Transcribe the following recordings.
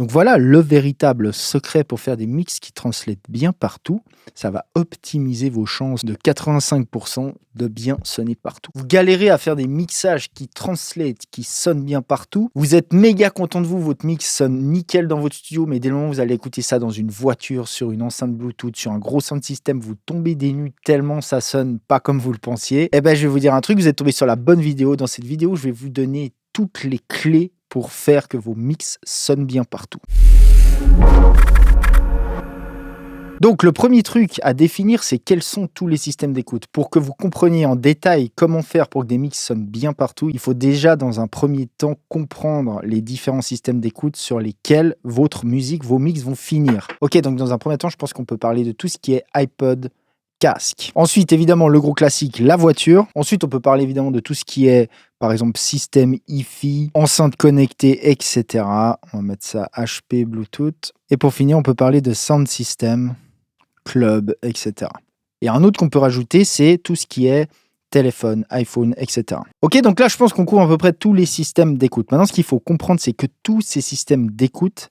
Donc voilà le véritable secret pour faire des mix qui translatent bien partout. Ça va optimiser vos chances de 85% de bien sonner partout. Vous galérez à faire des mixages qui translatent, qui sonnent bien partout. Vous êtes méga content de vous, votre mix sonne nickel dans votre studio, mais dès le moment où vous allez écouter ça dans une voiture, sur une enceinte Bluetooth, sur un gros sound system, vous tombez des nues tellement ça sonne pas comme vous le pensiez. Eh ben, je vais vous dire un truc, vous êtes tombé sur la bonne vidéo. Dans cette vidéo, je vais vous donner toutes les clés pour faire que vos mix sonnent bien partout. Donc le premier truc à définir, c'est quels sont tous les systèmes d'écoute. Pour que vous compreniez en détail comment faire pour que des mix sonnent bien partout, il faut déjà dans un premier temps comprendre les différents systèmes d'écoute sur lesquels votre musique, vos mix vont finir. Ok, donc dans un premier temps, je pense qu'on peut parler de tout ce qui est iPod, casque. Ensuite, évidemment, le gros classique, la voiture. Ensuite, on peut parler évidemment de tout ce qui est, par exemple, système hi-fi, enceinte connectée, etc. On va mettre ça HP, Bluetooth. Et pour finir, on peut parler de sound system, club, etc. Et un autre qu'on peut rajouter, c'est tout ce qui est téléphone, iPhone, etc. Ok, donc là, je pense qu'on couvre à peu près tous les systèmes d'écoute. Maintenant, ce qu'il faut comprendre, c'est que tous ces systèmes d'écoute,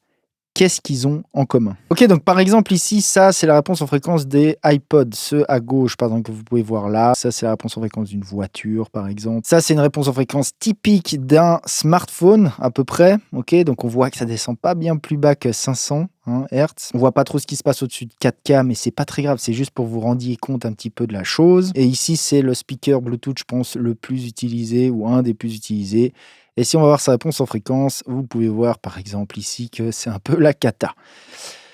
qu'est-ce qu'ils ont en commun? Ok, donc par exemple ici, ça c'est la réponse en fréquence des iPods, ceux à gauche par exemple que vous pouvez voir là. Ça c'est la réponse en fréquence d'une voiture par exemple. Ça c'est une réponse en fréquence typique d'un smartphone à peu près. Ok, donc on voit que ça descend pas bien plus bas que 500 Hz. On voit pas trop ce qui se passe au-dessus de 4K, mais c'est pas très grave, c'est juste pour vous rendiez compte un petit peu de la chose. Et ici c'est le speaker Bluetooth, je pense, le plus utilisé ou un des plus utilisés. Et si on va voir sa réponse en fréquence, vous pouvez voir par exemple ici que c'est un peu la cata.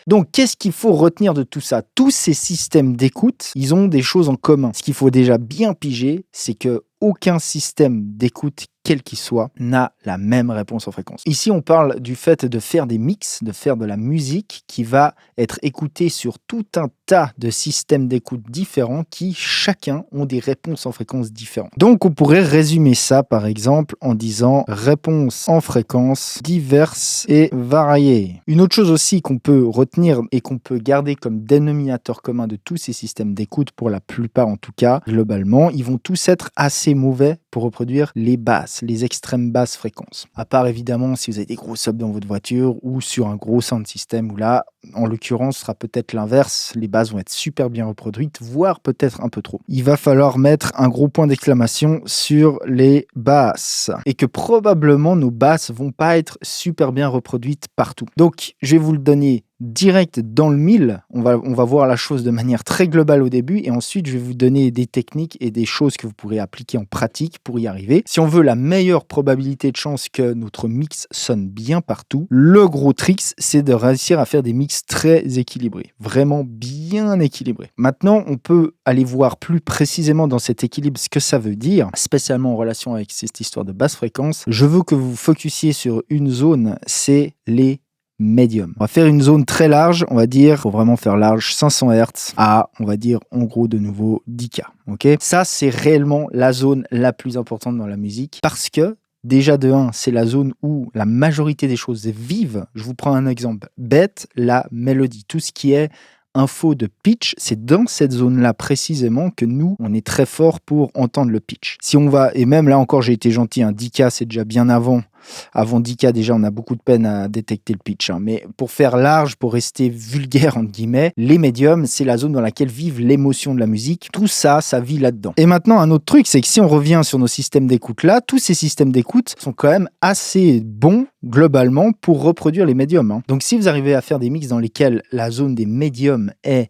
Donc, qu'est-ce qu'il faut retenir de tout ça? Tous ces systèmes d'écoute, ils ont des choses en commun. Ce qu'il faut déjà bien piger, c'est que aucun système d'écoute, quel qu'il soit, n'a la même réponse en fréquence. Ici, on parle du fait de faire des mix, de faire de la musique qui va être écoutée sur tout un tas de systèmes d'écoute différents qui, chacun, ont des réponses en fréquence différentes. Donc, on pourrait résumer ça, par exemple, en disant réponse en fréquence diverses et variées. Une autre chose aussi qu'on peut retenir et qu'on peut garder comme dénominateur commun de tous ces systèmes d'écoute, pour la plupart en tout cas, globalement, ils vont tous être assez mauvais pour reproduire les basses, les extrêmes basses fréquences. À part évidemment si vous avez des gros subs dans votre voiture ou sur un gros sound system où là, en l'occurrence, ce sera peut-être l'inverse. Les basses vont être super bien reproduites, voire peut-être un peu trop. Il va falloir mettre un gros point d'exclamation sur les basses et que probablement nos basses vont pas être super bien reproduites partout. Donc, je vais vous le donner direct dans le mille. On va voir la chose de manière très globale au début et ensuite je vais vous donner des techniques et des choses que vous pourrez appliquer en pratique pour y arriver. Si on veut la meilleure probabilité de chance que notre mix sonne bien partout, le gros trick, c'est de réussir à faire des mix très équilibrés, vraiment bien équilibrés. Maintenant, on peut aller voir plus précisément dans cet équilibre ce que ça veut dire, spécialement en relation avec cette histoire de basse fréquence. Je veux que vous vous focussiez sur une zone, c'est les médium. On va faire une zone très large, on va dire, faut vraiment faire large, 500 Hz à, on va dire, en gros de nouveau 10K. Ok, ça c'est réellement la zone la plus importante dans la musique parce que déjà de 1, c'est la zone où la majorité des choses vivent. Je vous prends un exemple bête, la mélodie, tout ce qui est info de pitch, c'est dans cette zone-là précisément que nous, on est très fort pour entendre le pitch. Si on va, et même là encore, j'ai été gentil, 10K, c'est déjà bien avant 10K, déjà, on a beaucoup de peine à détecter le pitch. Mais pour faire large, pour rester vulgaire, entre guillemets, les médiums, c'est la zone dans laquelle vivent l'émotion de la musique. Tout ça, ça vit là-dedans. Et maintenant, un autre truc, c'est que si on revient sur nos systèmes d'écoute là, tous ces systèmes d'écoute sont quand même assez bons, globalement, pour reproduire les médiums. Donc, si vous arrivez à faire des mix dans lesquels la zone des médiums est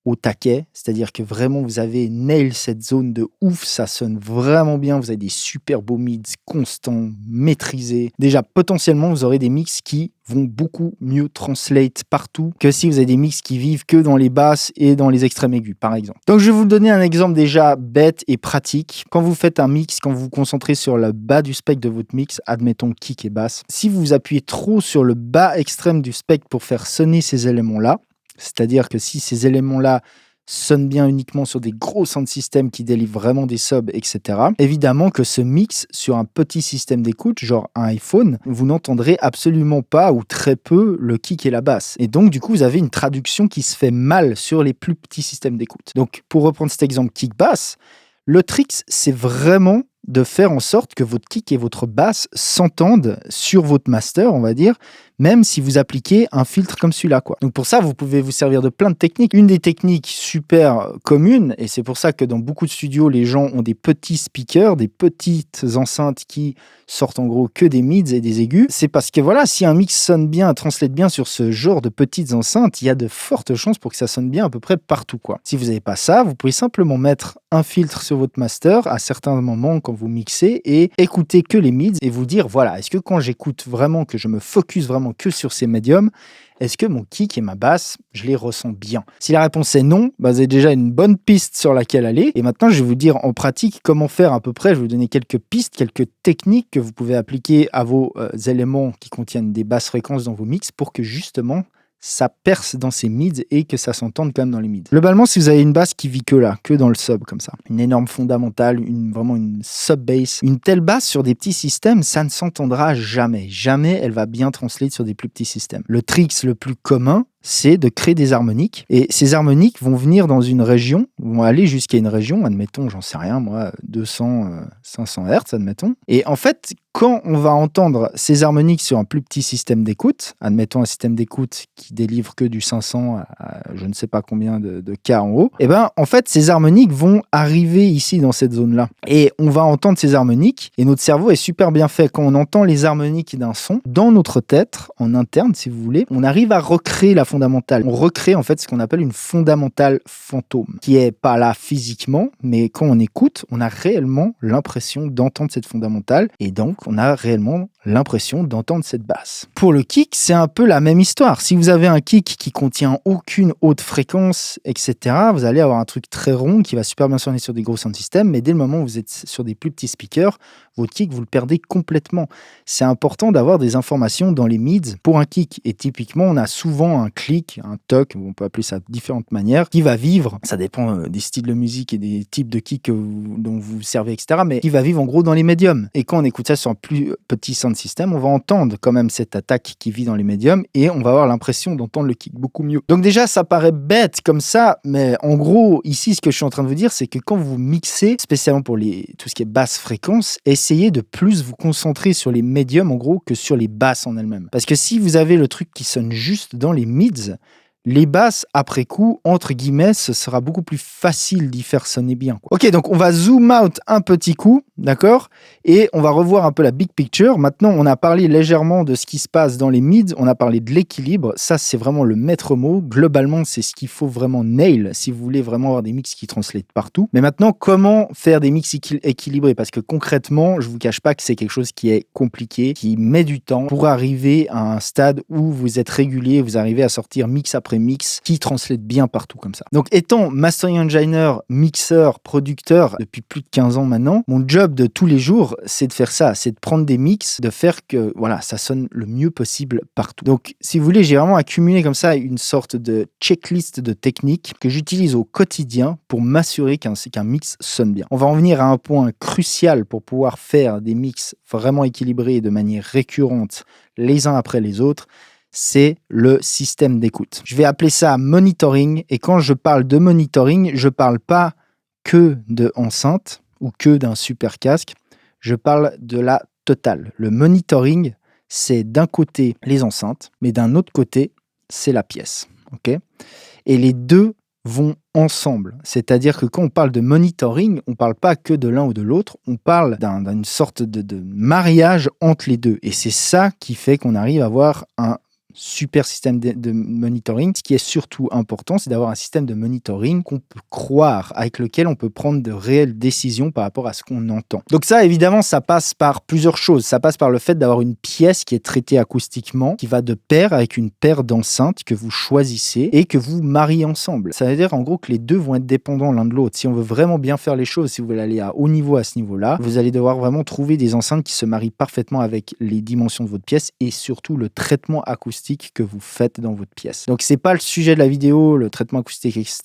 au taquet, c'est-à-dire que vraiment vous avez nail cette zone de ouf, ça sonne vraiment bien, vous avez des super beaux mids constants, maîtrisés. Déjà, potentiellement, vous aurez des mix qui vont beaucoup mieux translate partout que si vous avez des mix qui vivent que dans les basses et dans les extrêmes aigus, par exemple. Donc, je vais vous donner un exemple déjà bête et pratique. Quand vous faites un mix, quand vous vous concentrez sur le bas du spectre de votre mix, admettons kick et basse, si vous appuyez trop sur le bas extrême du spectre pour faire sonner ces éléments-là, c'est-à-dire que si ces éléments-là sonnent bien uniquement sur des gros sound systems qui délivrent vraiment des subs, etc., évidemment que ce mix sur un petit système d'écoute, genre un iPhone, vous n'entendrez absolument pas ou très peu le kick et la basse. Et donc, du coup, vous avez une traduction qui se fait mal sur les plus petits systèmes d'écoute. Donc, pour reprendre cet exemple kick-basse, le trick, c'est vraiment de faire en sorte que votre kick et votre basse s'entendent sur votre master, on va dire, même si vous appliquez un filtre comme celui-là, quoi. Donc pour ça, vous pouvez vous servir de plein de techniques. Une des techniques super communes, et c'est pour ça que dans beaucoup de studios, les gens ont des petits speakers, des petites enceintes qui sortent en gros que des mids et des aigus, c'est parce que voilà, si un mix sonne bien, translate bien sur ce genre de petites enceintes, il y a de fortes chances pour que ça sonne bien à peu près partout, quoi. Si vous n'avez pas ça, vous pouvez simplement mettre un filtre sur votre master à certains moments quand vous mixez et écouter que les mids et vous dire, voilà, est-ce que quand j'écoute vraiment, que je me focus vraiment que sur ces médiums, est-ce que mon kick et ma basse, je les ressens bien? Si la réponse est non, vous avez déjà une bonne piste sur laquelle aller. Et maintenant, je vais vous dire en pratique comment faire à peu près. Je vais vous donner quelques pistes, quelques techniques que vous pouvez appliquer à vos éléments qui contiennent des basses fréquences dans vos mix pour que justement, ça perce dans ces mids et que ça s'entende quand même dans les mids. Globalement, si vous avez une basse qui vit que là, que dans le sub comme ça, une énorme fondamentale, vraiment une sub-bass, une telle basse sur des petits systèmes, ça ne s'entendra jamais. Jamais elle va bien translate sur des plus petits systèmes. Le trick le plus commun, c'est de créer des harmoniques. Et ces harmoniques vont venir dans une région, vont aller jusqu'à une région, admettons, j'en sais rien, moi, 200, 500 Hz, admettons. Et en fait, quand on va entendre ces harmoniques sur un plus petit système d'écoute, admettons un système d'écoute qui délivre que du 500 à je ne sais pas combien de K en haut, et ben en fait, ces harmoniques vont arriver ici dans cette zone-là. Et on va entendre ces harmoniques, et notre cerveau est super bien fait. Quand on entend les harmoniques d'un son, dans notre tête, en interne, si vous voulez, on arrive à recréer la fondamentale. On recrée en fait ce qu'on appelle une fondamentale fantôme, qui est pas là physiquement, mais quand on écoute, on a réellement l'impression d'entendre cette fondamentale, et donc on a réellement l'impression d'entendre cette basse. Pour le kick, c'est un peu la même histoire. Si vous avez un kick qui contient aucune haute fréquence, etc., vous allez avoir un truc très rond qui va super bien sonner sur des gros sound systems, mais dès le moment où vous êtes sur des plus petits speakers, votre kick, vous le perdez complètement. C'est important d'avoir des informations dans les mids pour un kick. Et typiquement, on a souvent un click, un toc, on peut appeler ça de différentes manières, qui va vivre, ça dépend des styles de musique et des types de kick dont vous servez, etc., mais qui va vivre en gros dans les médiums. Et quand on écoute ça sur un plus petit sound system, on va entendre quand même cette attaque qui vit dans les médiums et on va avoir l'impression d'entendre le kick beaucoup mieux. Donc déjà, ça paraît bête comme ça, mais en gros, ici, ce que je suis en train de vous dire, c'est que quand vous mixez, spécialement pour tout ce qui est basse fréquence, essayez de plus vous concentrer sur les médiums, en gros, que sur les basses en elles-mêmes. Parce que si vous avez le truc qui sonne juste dans les mids, les basses, après coup, entre guillemets, ce sera beaucoup plus facile d'y faire sonner bien, quoi. Ok, donc on va zoom out un petit coup, d'accord? Et on va revoir un peu la big picture. Maintenant, on a parlé légèrement de ce qui se passe dans les mids, on a parlé de l'équilibre. Ça, c'est vraiment le maître mot. Globalement, c'est ce qu'il faut vraiment nail si vous voulez vraiment avoir des mix qui translatent partout. Mais maintenant, comment faire des mix équilibrés? Parce que concrètement, je vous cache pas que c'est quelque chose qui est compliqué, qui met du temps pour arriver à un stade où vous êtes régulier, vous arrivez à sortir mix après mix qui translate bien partout comme ça. Donc étant mastering engineer, mixeur, producteur depuis plus de 15 ans maintenant, mon job de tous les jours, c'est de faire ça, c'est de prendre des mix, de faire que voilà, ça sonne le mieux possible partout. Donc si vous voulez, j'ai vraiment accumulé comme ça une sorte de checklist de techniques que j'utilise au quotidien pour m'assurer qu'un mix sonne bien. On va en venir à un point crucial pour pouvoir faire des mix vraiment équilibrés de manière récurrente les uns après les autres. C'est le système d'écoute. Je vais appeler ça monitoring. Et quand je parle de monitoring, je ne parle pas que de enceinte ou que d'un super casque. Je parle de la totale. Le monitoring, c'est d'un côté les enceintes, mais d'un autre côté, c'est la pièce. Okay ? Et les deux vont ensemble. C'est-à-dire que quand on parle de monitoring, on ne parle pas que de l'un ou de l'autre, on parle d'une sorte de mariage entre les deux. Et c'est ça qui fait qu'on arrive à avoir un super système de monitoring. Ce qui est surtout important, c'est d'avoir un système de monitoring qu'on peut croire, avec lequel on peut prendre de réelles décisions par rapport à ce qu'on entend. Donc ça, évidemment, ça passe par plusieurs choses. Ça passe par le fait d'avoir une pièce qui est traitée acoustiquement, qui va de pair avec une paire d'enceintes que vous choisissez et que vous mariez ensemble. Ça veut dire en gros que les deux vont être dépendants l'un de l'autre. Si on veut vraiment bien faire les choses, si vous voulez aller à haut niveau à ce niveau-là, vous allez devoir vraiment trouver des enceintes qui se marient parfaitement avec les dimensions de votre pièce et surtout le traitement acoustique que vous faites dans votre pièce. Donc c'est pas le sujet de la vidéo, le traitement acoustique, etc.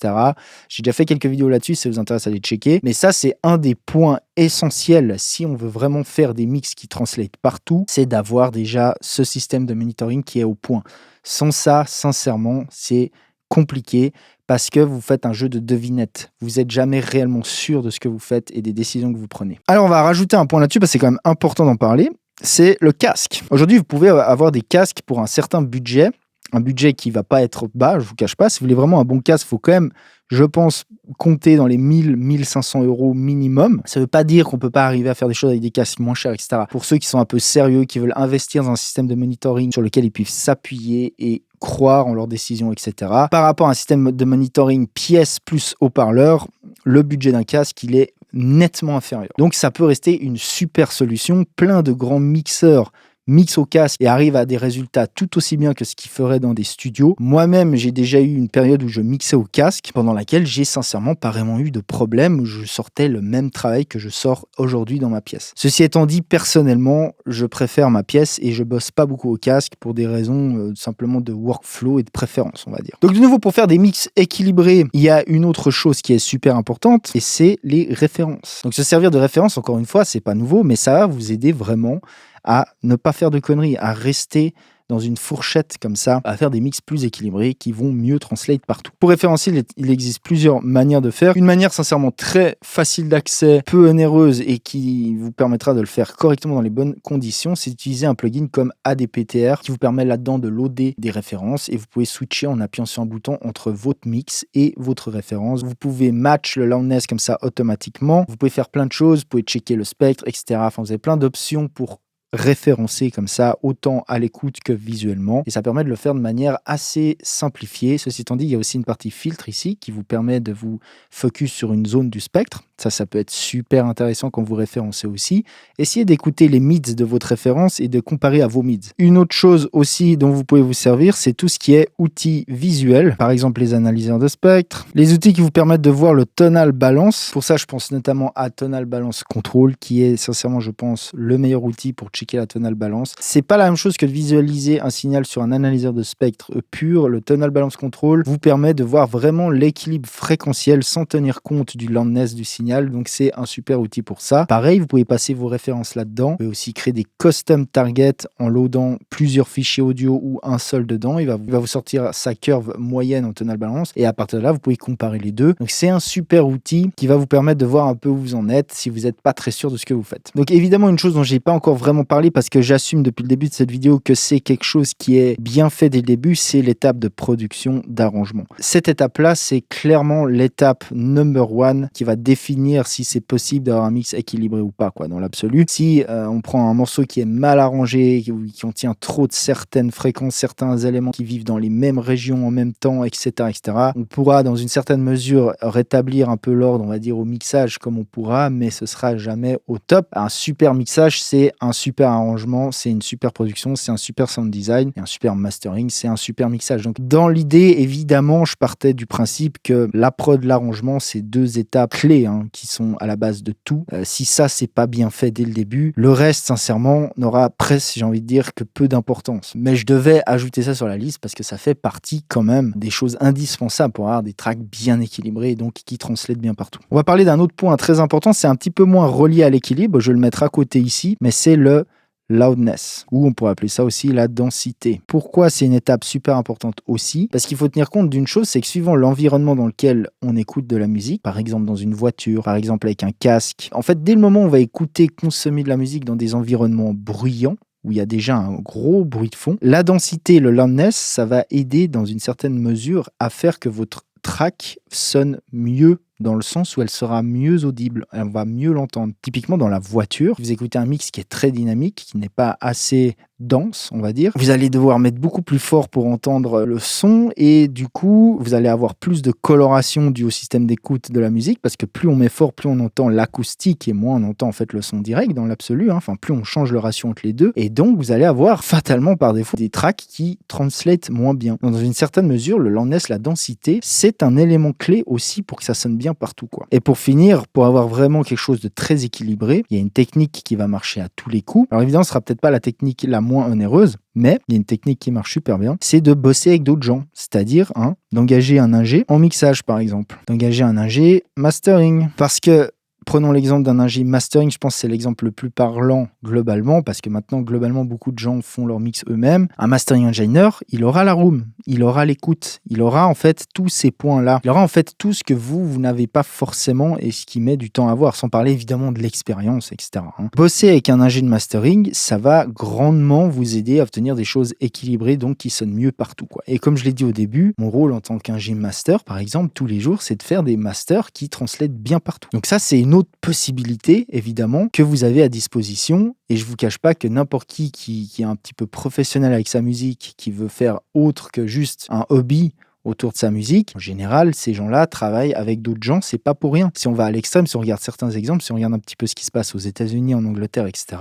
J'ai déjà fait quelques vidéos là-dessus, si ça vous intéresse, allez checker. Mais ça, c'est un des points essentiels si on veut vraiment faire des mix qui translatent partout, c'est d'avoir déjà ce système de monitoring qui est au point. Sans ça, sincèrement, c'est compliqué parce que vous faites un jeu de devinettes. Vous n'êtes jamais réellement sûr de ce que vous faites et des décisions que vous prenez. Alors, on va rajouter un point là-dessus parce que c'est quand même important d'en parler. c'est le casque. Aujourd'hui, vous pouvez avoir des casques pour un certain budget, un budget qui va pas être bas, je vous cache pas. Si vous voulez vraiment un bon casque, il faut quand même, je pense, compter dans les 1000-1500 € minimum. Ça veut pas dire qu'on peut pas arriver à faire des choses avec des casques moins chers, etc. Pour ceux qui sont un peu sérieux, qui veulent investir dans un système de monitoring sur lequel ils puissent s'appuyer et croire en leurs décisions, etc. Par rapport à un système de monitoring pièce plus haut-parleur, le budget d'un casque, il est nettement inférieur. Donc ça peut rester une super solution. Plein de grands mixeurs mixent au casque et arrivent à des résultats tout aussi bien que ce qu'ils feraient dans des studios. Moi-même, j'ai déjà eu une période où je mixais au casque, pendant laquelle j'ai sincèrement pas vraiment eu de problème, où je sortais le même travail que je sors aujourd'hui dans ma pièce. Ceci étant dit, personnellement, je préfère ma pièce et je bosse pas beaucoup au casque pour des raisons simplement de workflow et de préférence, on va dire. Donc de nouveau, pour faire des mix équilibrés, il y a une autre chose qui est super importante et c'est les références. Donc se servir de références, encore une fois, c'est pas nouveau, mais ça va vous aider vraiment à ne pas faire de conneries, à rester dans une fourchette comme ça, à faire des mix plus équilibrés qui vont mieux translate partout. Pour référencier, il existe plusieurs manières de faire. Une manière sincèrement très facile d'accès, peu onéreuse et qui vous permettra de le faire correctement dans les bonnes conditions, c'est d'utiliser un plugin comme ADPTR qui vous permet là-dedans de loader des références et vous pouvez switcher en appuyant sur un bouton entre votre mix et votre référence. Vous pouvez match le loudness comme ça automatiquement. Vous pouvez faire plein de choses, vous pouvez checker le spectre, etc. Enfin, vous avez plein d'options pour référencé comme ça, autant à l'écoute que visuellement. Et ça permet de le faire de manière assez simplifiée. Ceci étant dit, il y a aussi une partie filtre ici qui vous permet de vous focus sur une zone du spectre. Ça peut être super intéressant quand vous référencez aussi. Essayez d'écouter les mids de votre référence et de comparer à vos mids. Une autre chose aussi dont vous pouvez vous servir, c'est tout ce qui est outils visuels. Par exemple, les analyseurs de spectre. Les outils qui vous permettent de voir le tonal balance. Pour ça, je pense notamment à Tonal Balance Control, qui est sincèrement, je pense, le meilleur outil pour checker la tonal balance. C'est pas la même chose que de visualiser un signal sur un analyseur de spectre pur. Le Tonal Balance Control vous permet de voir vraiment l'équilibre fréquentiel sans tenir compte du loudness du signal. Donc c'est un super outil pour ça. Pareil, vous pouvez passer vos références là-dedans. Vous pouvez aussi créer des custom targets en loadant plusieurs fichiers audio ou un seul dedans. Il va vous sortir sa curve moyenne en tonal balance et à partir de là, vous pouvez comparer les deux. Donc c'est un super outil qui va vous permettre de voir un peu où vous en êtes si vous n'êtes pas très sûr de ce que vous faites. Donc évidemment, une chose dont j'ai pas encore vraiment parlé parce que j'assume depuis le début de cette vidéo que c'est quelque chose qui est bien fait dès le début, c'est l'étape de production d'arrangement. Cette étape-là, c'est clairement l'étape number one qui va définir si c'est possible d'avoir un mix équilibré ou pas, quoi, dans l'absolu. Si on prend un morceau qui est mal arrangé, qui contient trop de certaines fréquences, certains éléments qui vivent dans les mêmes régions en même temps, etc., etc., on pourra dans une certaine mesure rétablir un peu l'ordre, on va dire, au mixage comme on pourra, mais ce sera jamais au top. Un super mixage, c'est un super arrangement, c'est une super production, c'est un super sound design, et un super mastering, c'est un super mixage. Donc dans l'idée, évidemment, je partais du principe que la prod, l'arrangement, c'est deux étapes clés, qui sont à la base de tout. Si ça, c'est pas bien fait dès le début, le reste, sincèrement, n'aura presque, j'ai envie de dire, que peu d'importance. Mais je devais ajouter ça sur la liste parce que ça fait partie quand même des choses indispensables pour avoir des tracks bien équilibrés et donc qui translatent bien partout. On va parler d'un autre point très important, c'est un petit peu moins relié à l'équilibre, je vais le mettre à côté ici, mais c'est le loudness, ou on pourrait appeler ça aussi la densité. Pourquoi c'est une étape super importante aussi? Parce qu'il faut tenir compte d'une chose, c'est que suivant l'environnement dans lequel on écoute de la musique, par exemple dans une voiture, par exemple avec un casque, en fait dès le moment où on va écouter, consommer de la musique dans des environnements bruyants, où il y a déjà un gros bruit de fond, la densité, le loudness, ça va aider dans une certaine mesure à faire que votre track sonne mieux dans le sens où elle sera mieux audible, on va mieux l'entendre. Typiquement dans la voiture, vous écoutez un mix qui est très dynamique, qui n'est pas assez dense, on va dire. Vous allez devoir mettre beaucoup plus fort pour entendre le son et du coup, vous allez avoir plus de coloration due au système d'écoute de la musique parce que plus on met fort, plus on entend l'acoustique et moins on entend en fait le son direct dans l'absolu. Enfin, plus on change le ratio entre les deux et donc vous allez avoir fatalement par défaut des tracks qui translatent moins bien. Donc, dans une certaine mesure, le loudness, la densité, c'est un élément clé aussi pour que ça sonne bien partout, quoi. Et pour finir, pour avoir vraiment quelque chose de très équilibré, il y a une technique qui va marcher à tous les coups. Alors évidemment, ce sera peut-être pas la technique la moins onéreuse, mais il y a une technique qui marche super bien, c'est de bosser avec d'autres gens, c'est-à-dire d'engager un ingé en mixage par exemple, d'engager un ingé mastering, parce que prenons l'exemple d'un ingé mastering, je pense que c'est l'exemple le plus parlant globalement, parce que maintenant, globalement, beaucoup de gens font leur mix eux-mêmes. Un mastering engineer, il aura la room, il aura l'écoute, il aura en fait tous ces points-là. Il aura en fait tout ce que vous n'avez pas forcément et ce qui met du temps à avoir, sans parler évidemment de l'expérience, etc. hein. Bosser avec un ingé de mastering, ça va grandement vous aider à obtenir des choses équilibrées, donc qui sonnent mieux partout, quoi. Et comme je l'ai dit au début, mon rôle en tant qu'ingé master, par exemple, tous les jours, c'est de faire des masters qui translatent bien partout. Donc ça, c'est une autre possibilité, évidemment, que vous avez à disposition. Et je vous cache pas que n'importe qui est un petit peu professionnel avec sa musique, qui veut faire autre que juste un hobby autour de sa musique, en général, ces gens-là travaillent avec d'autres gens, c'est pas pour rien. Si on va à l'extrême, si on regarde certains exemples, si on regarde un petit peu ce qui se passe aux États-Unis, en Angleterre, etc.,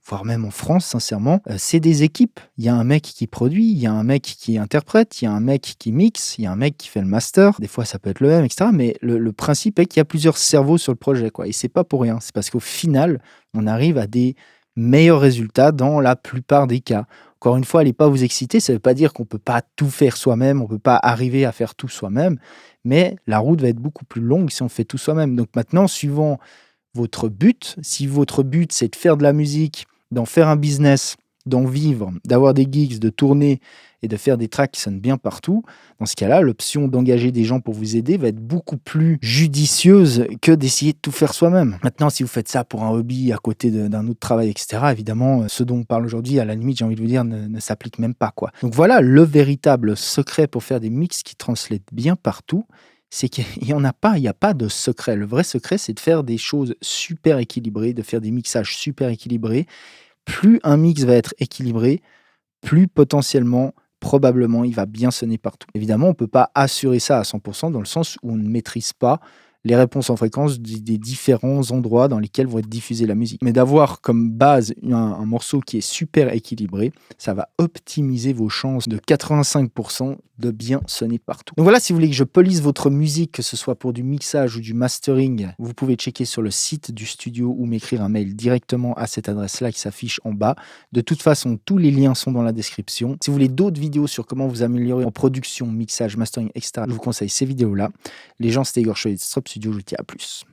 voire même en France, sincèrement, c'est des équipes. Il y a un mec qui produit, il y a un mec qui interprète, il y a un mec qui mixe, il y a un mec qui fait le master. Des fois, ça peut être le même, etc. Mais le principe est qu'il y a plusieurs cerveaux sur le projet, quoi. Et c'est pas pour rien. C'est parce qu'au final, on arrive à des meilleurs résultats dans la plupart des cas. Encore une fois, allez pas vous exciter, ça ne veut pas dire qu'on ne peut pas tout faire soi-même, on ne peut pas arriver à faire tout soi-même, mais la route va être beaucoup plus longue si on fait tout soi-même. Donc maintenant, suivant votre but, si votre but c'est de faire de la musique, d'en faire un business, d'en vivre, d'avoir des gigs, de tourner et de faire des tracks qui sonnent bien partout, dans ce cas-là, l'option d'engager des gens pour vous aider va être beaucoup plus judicieuse que d'essayer de tout faire soi-même. Maintenant, si vous faites ça pour un hobby à côté d'un autre travail, etc., évidemment, ce dont on parle aujourd'hui, à la limite, j'ai envie de vous dire, ne s'applique même pas, quoi. Donc voilà, le véritable secret pour faire des mix qui translatent bien partout, c'est qu'il n'y en a pas, il n'y a pas de secret. Le vrai secret, c'est de faire des choses super équilibrées, de faire des mixages super équilibrés. Plus un mix va être équilibré, plus potentiellement, probablement, il va bien sonner partout. Évidemment, on ne peut pas assurer ça à 100% dans le sens où on ne maîtrise pas les réponses en fréquence des différents endroits dans lesquels vont être diffusée la musique. Mais d'avoir comme base un morceau qui est super équilibré, ça va optimiser vos chances de 85% de bien sonner partout. Donc voilà, si vous voulez que je police votre musique, que ce soit pour du mixage ou du mastering, vous pouvez checker sur le site du studio ou m'écrire un mail directement à cette adresse-là qui s'affiche en bas. De toute façon, tous les liens sont dans la description. Si vous voulez d'autres vidéos sur comment vous améliorer en production, mixage, mastering, etc., je vous conseille ces vidéos-là. Les gens, c'était Igor Cholet de Strop Studio, je vous dis à plus.